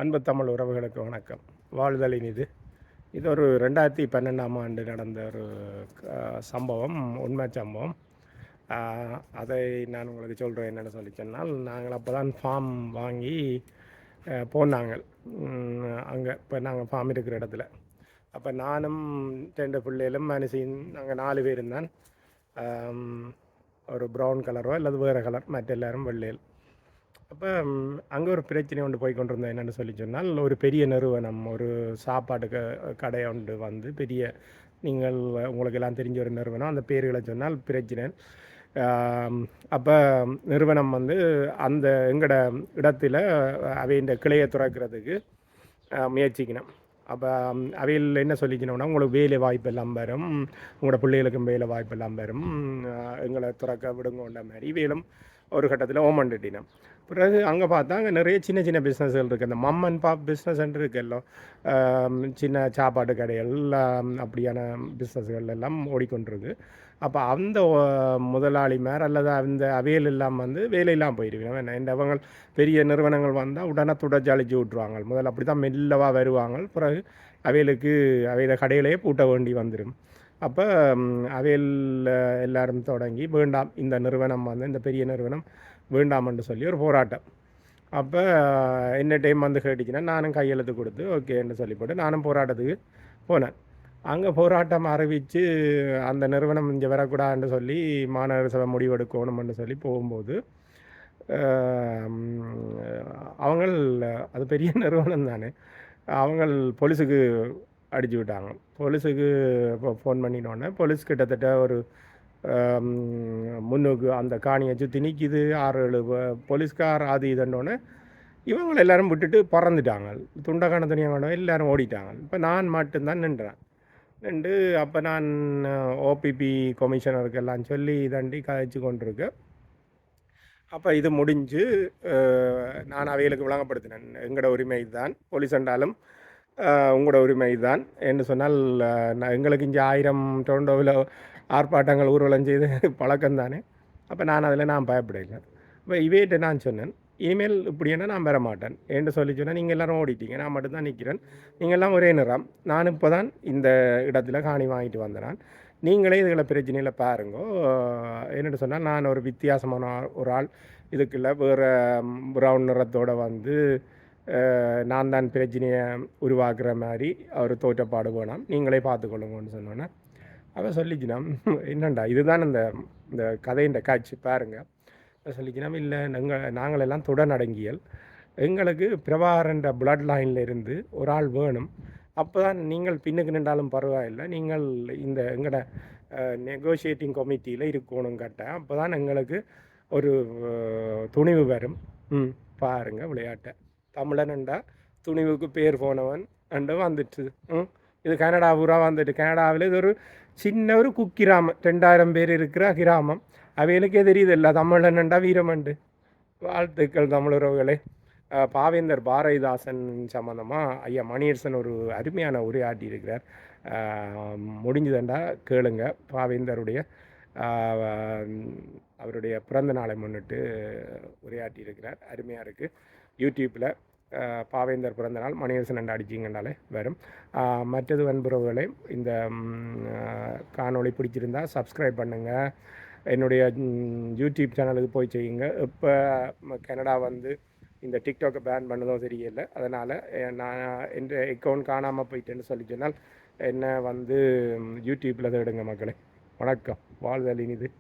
அன்பு தமிழ் உறவுகளுக்கு வணக்கம். வாழ்தலின் இது ஒரு 2012ஆம் ஆண்டு நடந்த ஒரு சம்பவம், உண்மை சம்பவம். அதை நான் உங்களுக்கு சொல்கிறேன். என்னென்னு சொல்லி சொன்னால், நாங்கள் அப்போ தான் ஃபார்ம் வாங்கி போனாங்க அங்கே. இப்போ நாங்கள் ஃபார்ம் இருக்கிற இடத்துல அப்போ நானும் 2 பிள்ளைகளும் மனுஷன், நாங்கள் 4 பேரும் தான். ஒரு ப்ரௌன் கலரோ அல்லது வேறு கலர், மற்ற எல்லோரும் வெள்ளையில். அப்போ அங்கே ஒரு பிரச்சனை ஒன்று போய் கொண்டிருந்தேன். என்னென்னு சொல்லி சொன்னால், ஒரு பெரிய நிறுவனம், ஒரு சாப்பாடு கடை ஒன்று வந்து பெரிய, நீங்கள் உங்களுக்கு எல்லாம் தெரிஞ்ச ஒரு நிறுவனம், அந்த பேர்களை சொன்னால் பிரச்சனை. அப்போ நிறுவனம் வந்து அந்த எங்களோட இடத்துல அவையின் கிளையை துறக்கிறதுக்கு முயற்சிக்கணும். அப்போ அவையில் என்ன சொல்லிக்கணும்னா, உங்களுக்கு வேலை வாய்ப்பு எல்லாம் வரும், உங்களோட பிள்ளைகளுக்கும் வேலை வாய்ப்பு எல்லாம் வரும், எங்களை துறக்க விடுங்கன்ற மாதிரி வேலும் ஒரு கட்டத்தில் ஓமண்டிட்டினோம். பிறகு அங்கே பார்த்தா அங்கே நிறைய சின்ன சின்ன பிஸ்னஸ்கள் இருக்குது. அந்த மம் அண்ட் பாப் பிஸ்னஸ்ன்னு இருக்குல்ல, சின்ன சாப்பாடு கடைகள், அப்படியான பிஸ்னஸ்கள் எல்லாம் ஓடிக்கொண்டிருக்கு. அப்போ அந்த முதலாளி மேர் அல்லது அந்த அவையில் இல்லாமல் வந்து வேலையெல்லாம் போயிடுவீங்க. என்ன அவங்க பெரிய நிறுவனங்கள் வந்தால் உடனே துடைச்சி அழிச்சு விட்ருவாங்க. முதல்ல அப்படி தான் மெல்லவாக வருவாங்க. பிறகு அவைகளுக்கு அவையில் கடையிலேயே பூட்ட வேண்டி வந்துடும். அப்போ அவையில் எல்லாரும் தொடங்கி வேண்டாம், இந்த நிறுவனம் வந்து, இந்த பெரிய நிறுவனம் வேண்டாம்னு சொல்லி ஒரு போராட்டம். அப்போ என்ன டைம் வந்து கேட்டுச்சுன்னா, நானும் கையெழுத்து கொடுத்து ஓகேன்னு சொல்லி போட்டு நானும் போராட்டத்துக்கு போனேன். அங்கே போராட்டம் அறிவித்து அந்த நிறுவனம் இங்கே வரக்கூடாதுன்னு சொல்லி மாநகர சபை முடிவெடுக்கணும்னு சொல்லி போகும்போது, அவங்கள், அது பெரிய நிறுவனம் தானே, அவங்கள் போலீஸுக்கு அடிச்சு விட்டாங்க. போலீஸுக்கு இப்போ ஃபோன் பண்ணினோடனே போலீஸ் கிட்டத்தட்ட ஒரு முன்னுக்கு அந்த காணியை சுற்றி நிற்கிது. 6-7 போலீஸ்கார் அது இதன்னொன்னே இவங்களை எல்லோரும் விட்டுட்டு பறந்துட்டாங்க. துண்டக்கான துணியாக எல்லோரும் ஓடிட்டாங்க. இப்போ நான் மட்டும்தான் நின்றேன். அப்போ நான் ஓபிபி கமிஷனருக்கெல்லாம் சொல்லி இதண்டி கதைச்சு கொண்டிருக்கேன். அப்போ இது முடிஞ்சு நான் அவைகளுக்கு விளங்கப்படுத்தினேன், எங்களோட உரிமை தான், போலீஸ் என்றாலும் உங்களோட உரிமை தான் என்று சொன்னால், எங்களுக்கு இங்கே 1000 டொரண்டோவில் ஆர்ப்பாட்டங்கள் ஊர்வலம் செய்து பழக்கம் தானே. அப்போ நான் பயப்படலை. இப்போ இவையிட்ட நான் சொன்னேன், இனிமேல் இப்படின்னா நான் பெற மாட்டேன் என்று சொல்லி சொன்னேன். நீங்கள் எல்லோரும் ஓடிட்டீங்க, நான் மட்டும்தான் நிற்கிறேன், நீங்கள்லாம் ஒரே நிறம், நான் இப்போ தான் இந்த இடத்துல காணி வாங்கிட்டு வந்தேன், நீங்களே இதுகளை பிரச்சனையில் பாருங்கோ. என்னென்னு சொன்னால், நான் ஒரு வித்தியாசமான ஒரு ஆள், இதுக்குள்ள வேறு ப்ரௌன் நிறத்தோடு வந்து நான் தான் பிரச்சனையை உருவாக்குற மாதிரி அவர் தோற்றப்பாடு வேணாம், நீங்களே பார்த்துக்கொள்ளுங்கன்னு சொன்னோன்னே அவன் சொல்லிச்சினா, என்னண்டா இதுதான் இந்த கதையின் காட்சி பாருங்கள். சொல்லிச்சினா, இல்லை நாங்களெல்லாம் தொடர்நடங்கியல், எங்களுக்கு பிரபாகரன்ற பிளட் லைனில் இருந்து ஒரு ஆள் வேணும், அப்போ தான் நீங்கள் பின்னுக்கு நின்றாலும் பரவாயில்லை, நீங்கள் இந்த எங்களோட நெகோஷியேட்டிங் கமிட்டியில் இருக்கணும் கேட்டேன், அப்போ தான் எங்களுக்கு ஒரு துணிவு வரும். பாருங்கள் விளையாட்டை, தமிழன்ண்டா துணிவுக்கு பேர் போனவன் அண்டு வந்துட்டு. இது கனடா பூரா வந்துட்டு. கனடாவில் இது ஒரு சின்ன ஒரு குக்கிராமம், 2000 பேர் இருக்கிற கிராமம். அவைகளுக்கே தெரியுது இல்லை தமிழன்ண்டா வீரமண்டு. வாழ்த்துக்கள் தமிழுறவுகளே. பாவேந்தர் பாரதிதாசன் சம்மந்தமாக ஐயா மணியரசன் ஒரு அருமையான உரையாற்றி இருக்கிறார், முடிஞ்சதுண்டா கேளுங்க. பாவேந்தருடைய அவருடைய பிறந்த நாளை முன்னிட்டு உரையாற்றி இருக்கிறார், அருமையாக இருக்குது. யூடியூப்பில் பாவேந்தர் பிறந்தநாள் மணியரசன் என்று அடிச்சிங்கன்னாலே வரும். மற்றது வன்புறவுகளை, இந்த காணொளி பிடிச்சிருந்தால் சப்ஸ்கிரைப் பண்ணுங்கள், என்னுடைய யூடியூப் சேனலுக்கு போய் செய்யுங்க. இப்போ கனடா வந்து இந்த டிக்டாக்கை பேன் பண்ணதும் தெரியல, அதனால் நான் என் அக்கௌண்ட் காணாமல் போயிட்டேன்னு சொல்லி சொன்னால் என்ன வந்து யூடியூப்பில் தேடுங்க மக்களே. வணக்கம். வாழ்தலின் இது.